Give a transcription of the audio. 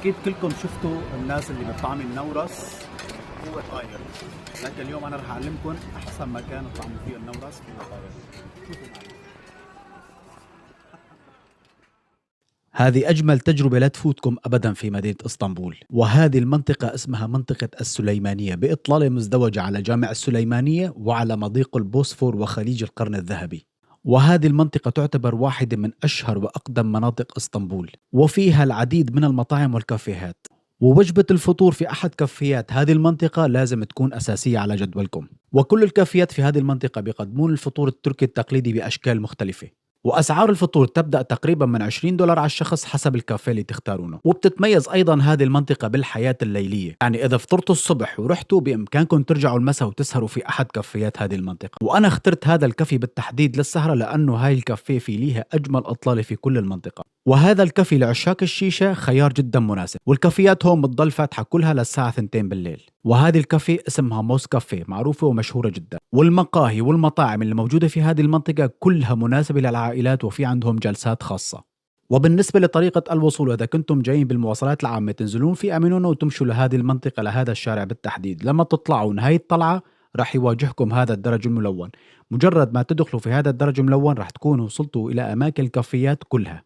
أكيد كلكم شفتوا الناس اللي بتطعم النورس هو طاير، لكن اليوم أنا رح أعلمكم أحسن مكان تطعموا فيه النورس هو طاير. شوفوا معي. هذه أجمل تجربة لا تفوتكم أبدا في مدينة إسطنبول، وهذه المنطقة اسمها منطقة السليمانية بإطلالة مزدوجة على جامع السليمانية وعلى مضيق البوسفور وخليج القرن الذهبي. وهذه المنطقة تعتبر واحدة من أشهر وأقدم مناطق إسطنبول، وفيها العديد من المطاعم والكافيهات. ووجبة الفطور في أحد كافيات هذه المنطقة لازم تكون أساسية على جدولكم، وكل الكافيات في هذه المنطقة بيقدمون الفطور التركي التقليدي بأشكال مختلفة. وأسعار الفطور تبدأ تقريبا من $20 على الشخص حسب الكافيه اللي تختارونه. وبتتميز أيضا هذه المنطقة بالحياة الليلية، يعني إذا فطرتوا الصبح ورحتوا بإمكانكم ترجعوا المساء وتسهروا في أحد كافيات هذه المنطقة. وأنا اخترت هذا الكافي بالتحديد للسهرة لأنه هاي الكافيه في ليها أجمل أطلالة في كل المنطقة، وهذا الكافي لعشاق الشيشة خيار جدا مناسب. والكافيات هون بتضل فاتحة كلها للساعة 2 بالليل. وهذه الكافيه اسمها موس كافيه، معروفة ومشهورة جدا. والمقاهي والمطاعم اللي موجودة في هذه المنطقة كلها مناسبة للعائلات وفي عندهم جلسات خاصة. وبالنسبة لطريقة الوصول، إذا كنتم جايين بالمواصلات العامة تنزلون في أمينونو وتمشوا لهذه المنطقة لهذا الشارع بالتحديد، لما تطلعوا نهاية الطلعة راح يواجهكم هذا الدرج الملون. مجرد ما تدخلوا في هذا الدرج الملون راح تكونوا وصلتوا إلى أماكن الكافيات كلها.